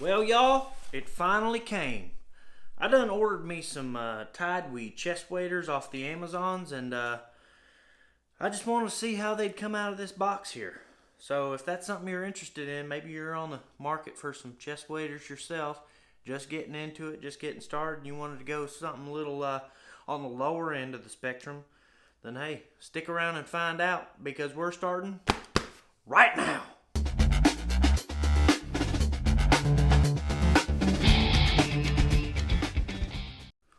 Well, y'all, it finally came. I done ordered me some TideWe chest waders off the Amazons, and I just wanted to see how they'd come out of this box here. So if that's something you're interested in, maybe you're on the market for some chest waders yourself, just getting into it, just getting started, and you wanted to go something a little on the lower end of the spectrum, then hey, stick around and find out, because we're starting right now.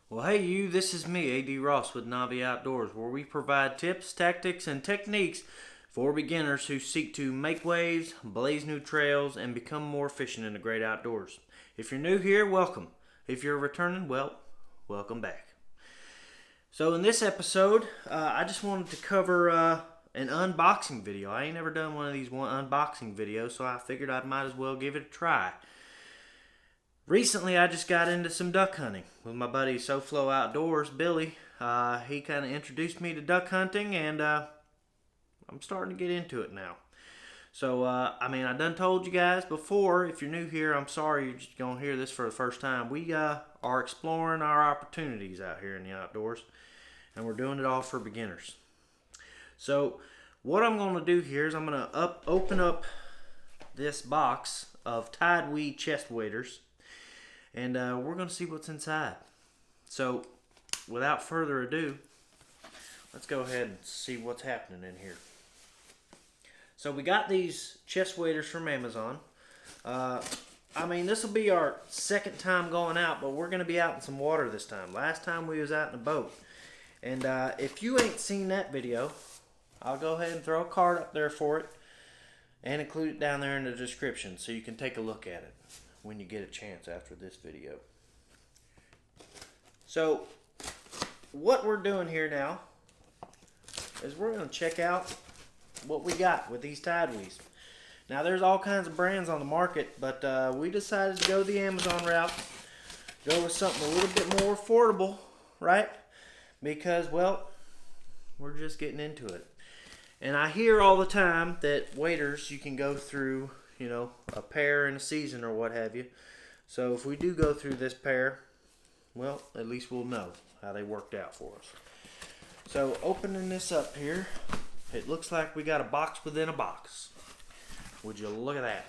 Well, hey you, this is me, A.D. Ross with Novi Outdoors, where we provide tips, tactics, and techniques for beginners who seek to make waves, blaze new trails, and become more efficient in the great outdoors. If you're new here, welcome. If you're returning, well, welcome back. So in this episode, I just wanted to cover an unboxing video. I ain't never done one of these unboxing videos, so I figured I might as well give it a try. Recently, I just got into some duck hunting with my buddy Novi Outdoors, Billy. He kind of introduced me to duck hunting, and I'm starting to get into it now. So, I done told you guys before, if you're new here, I'm sorry you're just going to hear this for the first time. We are exploring our opportunities out here in the outdoors, and we're doing it all for beginners. So, what I'm going to do here is I'm going to open up this box of TideWe chest waders, and we're going to see what's inside. So, without further ado, let's go ahead and see what's happening in here. So, we got these chest waders from Amazon. This will be our second time going out, but we're going to be out in some water this time. Last time we was out in a boat. And if you ain't seen that video, I'll go ahead and throw a card up there for it and include it down there in the description so you can take a look at it when you get a chance after this video. So, what we're doing here now is we're going to check out what we got with these TideWes. Now, there's all kinds of brands on the market, but we decided to go the Amazon route, go with something a little bit more affordable, right? Because, well, we're just getting into it. And I hear all the time that waders, you can go through, a pair in a season or what have you. So if we do go through this pair, well, at least we'll know how they worked out for us. So opening this up here, it looks like we got a box within a box. Would you look at that?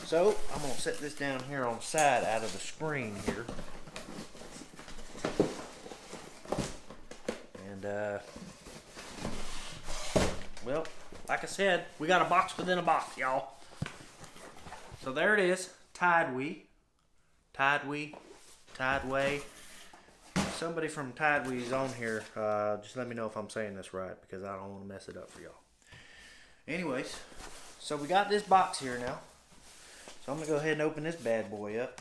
So I'm going to set this down here on the side out of the screen here. And well, like I said, we got a box within a box, y'all. So there it is, TideWe. TideWe. Somebody from TideWe is on here. Just let me know if I'm saying this right, because I don't want to mess it up for y'all. Anyways, so we got this box here now. So I'm going to go ahead and open this bad boy up.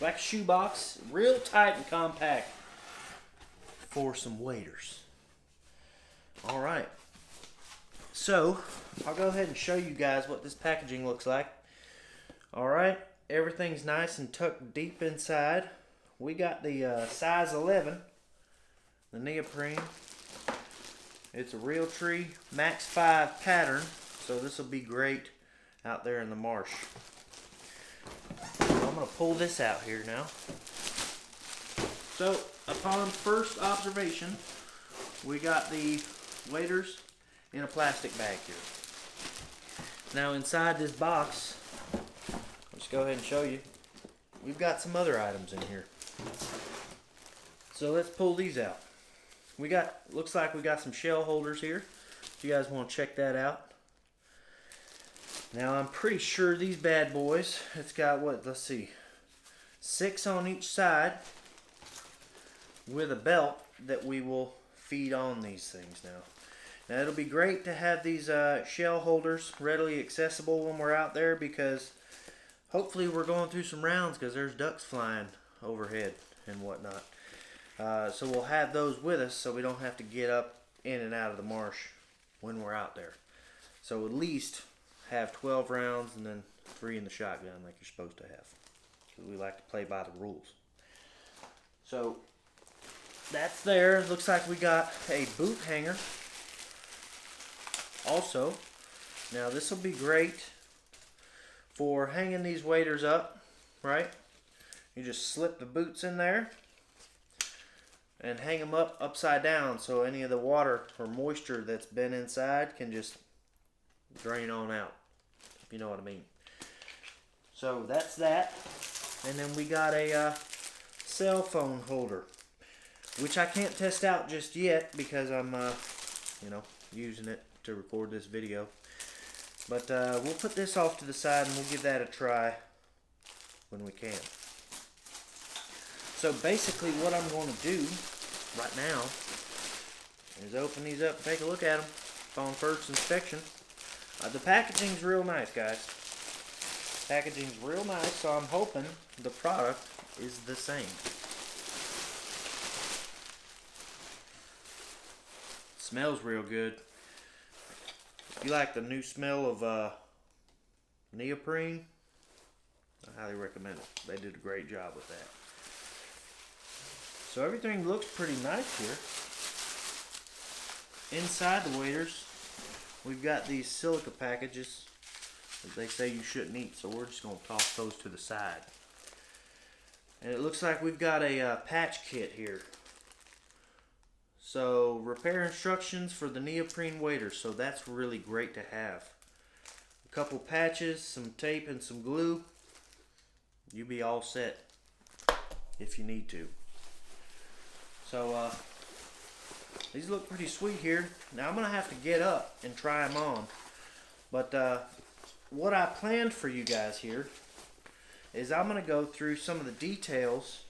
Like a shoe box, real tight and compact for some waders. Alright. So, I'll go ahead and show you guys what this packaging looks like. Alright, everything's nice and tucked deep inside. We got the size 11, the neoprene. It's a Realtree Max 5 pattern, so this will be great out there in the marsh. So I'm going to pull this out here now. So, upon first observation, we got the waders in a plastic bag here. Now inside this box, I'll just go ahead and show you, we've got some other items in here. So let's pull these out. Looks like we got some shell holders here, if you guys want to check that out. Now I'm pretty sure these bad boys, it's got let's see, 6 on each side with a belt that we will feed on these things now. Now it'll be great to have these shell holders readily accessible when we're out there, because hopefully we're going through some rounds, because there's ducks flying overhead and whatnot. So we'll have those with us so we don't have to get up in and out of the marsh when we're out there. So at least have 12 rounds and then 3 in the shotgun like you're supposed to have, because we like to play by the rules. So that's there. Looks like we got a boot hanger also. Now this will be great For hanging these waders up, right? You just slip the boots in there and hang them up upside down so any of the water or moisture that's been inside can just drain on out, if you know what I mean. So that's that. And then we got a cell phone holder, which I can't test out just yet because I'm using it to record this video. But we'll put this off to the side and we'll give that a try when we can. So basically what I'm going to do right now is open these up and take a look at them on first inspection. The packaging's real nice, guys. Packaging's real nice, so I'm hoping the product is the same. Smells real good. If you like the new smell of neoprene, I highly recommend it. They did a great job with that. So everything looks pretty nice here. Inside the waders, we've got these silica packages that they say you shouldn't eat, so we're just going to toss those to the side. And it looks like we've got a patch kit here. So repair instructions for the neoprene waders, so that's really great to have. A couple patches, some tape, and some glue. You'll be all set if you need to. So these look pretty sweet here. Now I'm going to have to get up and try them on. But what I planned for you guys here is I'm going to go through some of the details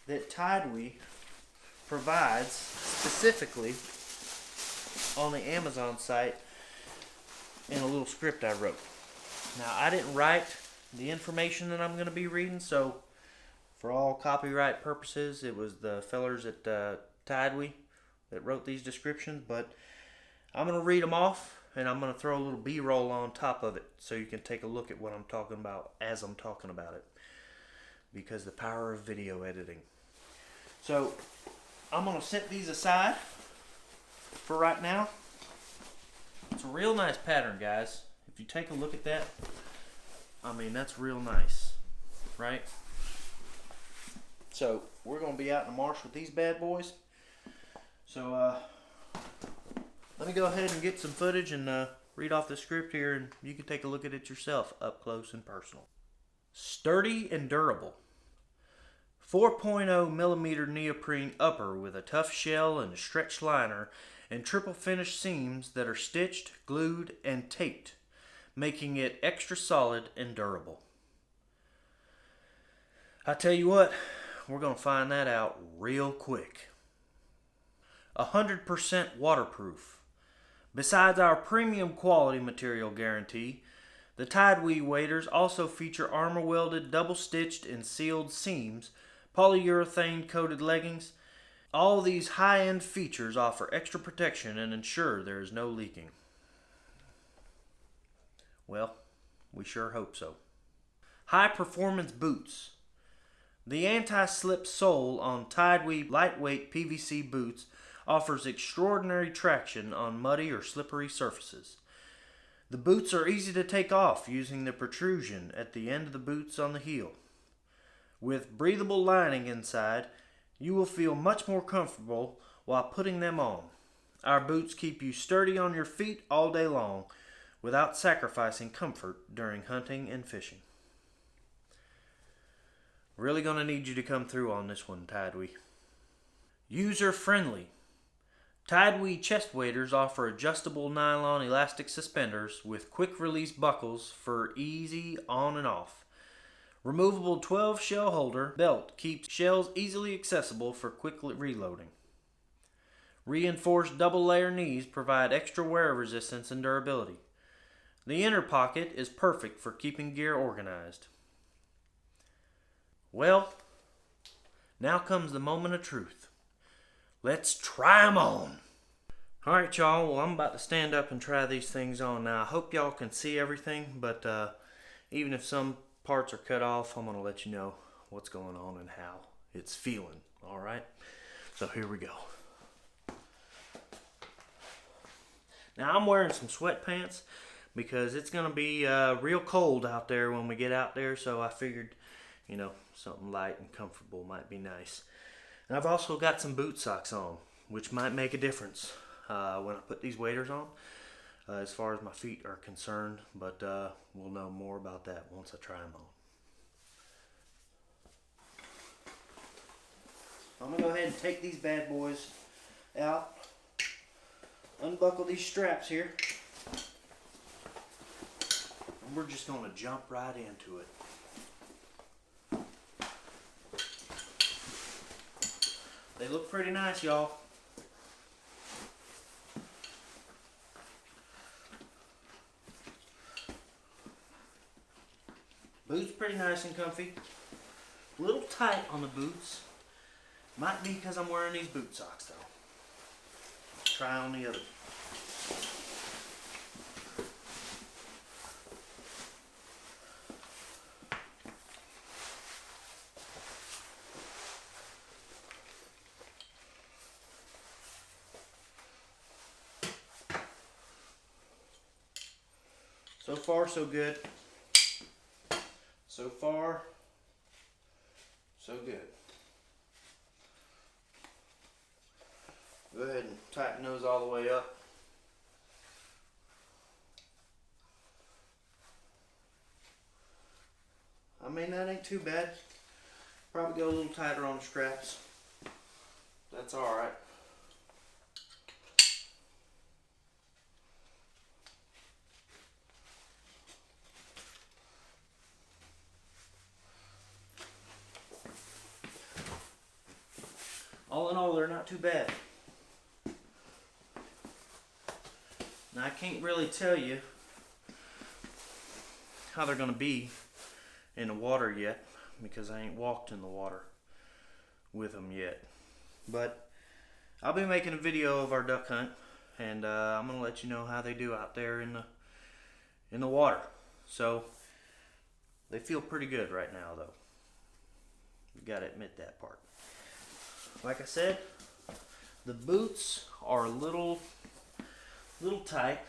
that TideWe provides specifically on the Amazon site in a little script I wrote. Now I didn't write the information that I'm going to be reading, so for all copyright purposes it was the fellers at TideWe that wrote these descriptions, but I'm going to read them off and I'm going to throw a little B-roll on top of it so you can take a look at what I'm talking about as I'm talking about it, because the power of video editing. So I'm going to set these aside for right now. It's a real nice pattern, guys. If you take a look at that, I mean, that's real nice, right? So we're going to be out in the marsh with these bad boys. So let me go ahead and get some footage and read off the script here, and you can take a look at it yourself up close and personal. Sturdy and durable. 4.0 millimeter neoprene upper with a tough shell and a stretched liner and triple finished seams that are stitched, glued, and taped, making it extra solid and durable. I tell you what, we're going to find that out real quick. 100% waterproof. Besides our premium quality material guarantee, the TideWe waders also feature armor-welded, double-stitched, and sealed seams, polyurethane-coated leggings. All these high-end features offer extra protection and ensure there is no leaking. Well, we sure hope so. High-performance boots. The anti-slip sole on TideWe lightweight PVC boots offers extraordinary traction on muddy or slippery surfaces. The boots are easy to take off using the protrusion at the end of the boots on the heel. With breathable lining inside, you will feel much more comfortable while putting them on. Our boots keep you sturdy on your feet all day long without sacrificing comfort during hunting and fishing. Really going to need you to come through on this one, TideWe. User friendly. TideWe chest waders offer adjustable nylon elastic suspenders with quick release buckles for easy on and off. Removable 12 shell holder belt keeps shells easily accessible for quick reloading. Reinforced double layer knees provide extra wear resistance and durability. The inner pocket is perfect for keeping gear organized. Well, now comes the moment of truth. Let's try them on. Alright y'all, well I'm about to stand up and try these things on. Now I hope y'all can see everything, but even if some parts are cut off, I'm going to let you know what's going on and how it's feeling. Alright, so here we go. Now I'm wearing some sweatpants, because it's going to be real cold out there when we get out there. So I figured, you know, something light and comfortable might be nice. And I've also got some boot socks on, which might make a difference when I put these waders on, as far as my feet are concerned. But we'll know more about that once I try them on. I'm going to go ahead and take these bad boys out, unbuckle these straps here, and we're just going to jump right into it. They look pretty nice, y'all. Boots pretty nice and comfy. A little tight on the boots. Might be because I'm wearing these boot socks though. Try on the other. So far, so good. So far, so good. Go ahead and tighten those all the way up. I mean, that ain't too bad. Probably go a little tighter on the straps. That's alright. All in all, they're not too bad. Now, I can't really tell you how they're going to be in the water yet, because I ain't walked in the water with them yet. But I'll be making a video of our duck hunt, and I'm going to let you know how they do out there in the water. So they feel pretty good right now, though. You got to admit that part. Like I said, the boots are a little tight.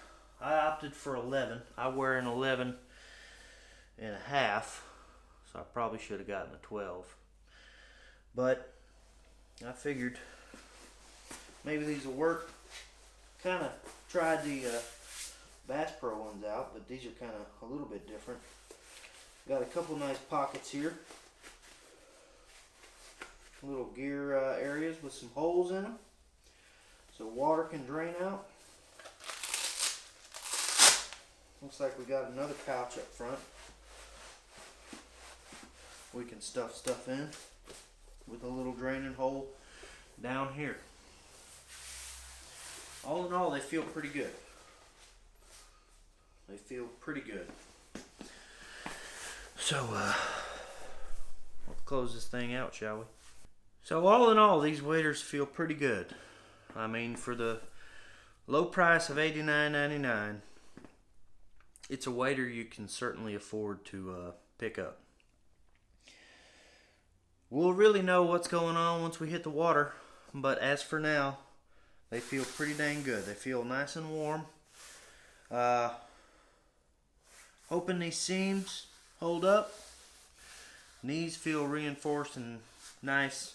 I opted for 11. I wear an 11 and a half, so I probably should have gotten a 12. But I figured maybe these will work. Kind of tried the Bass Pro ones out, but these are kind of a little bit different. Got a couple nice pockets here. Little gear areas with some holes in them, so water can drain out. Looks like we got another pouch up front we can stuff stuff in, with a little draining hole down here. All in all, they feel pretty good. They feel pretty good. So we'll close this thing out, shall we? So all in all, these waders feel pretty good. I mean, for the low price of $89.99, it's a wader you can certainly afford to pick up. We'll really know what's going on once we hit the water, but as for now, they feel pretty dang good. They feel nice and warm. Hoping these seams hold up. Knees feel reinforced and nice.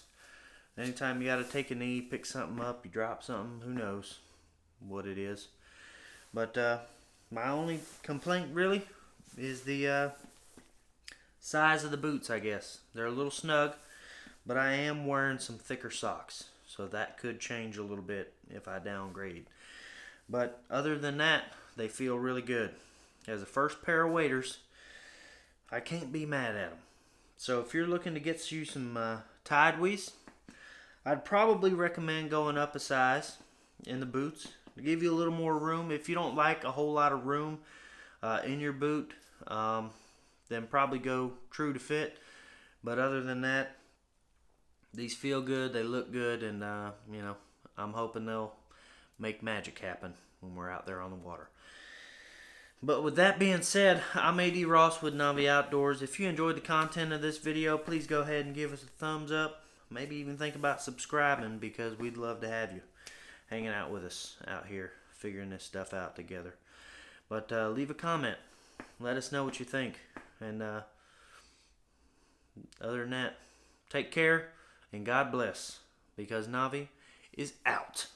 Anytime you got to take a knee, pick something up, you drop something, who knows what it is. But my only complaint really is the size of the boots, I guess. They're a little snug, but I am wearing some thicker socks, so that could change a little bit if I downgrade. But other than that, they feel really good. As a first pair of waders, I can't be mad at them. So if you're looking to get you some TideWes, I'd probably recommend going up a size in the boots to give you a little more room. If you don't like a whole lot of room in your boot, then probably go true to fit. But other than that, these feel good, they look good, and you know, I'm hoping they'll make magic happen when we're out there on the water. But with that being said, I'm A.D. Ross with Novi Outdoors. If you enjoyed the content of this video, please go ahead and give us a thumbs up. Maybe even think about subscribing, because we'd love to have you hanging out with us out here, figuring this stuff out together. But leave a comment. Let us know what you think. And other than that, take care and God bless. Because Novi is out.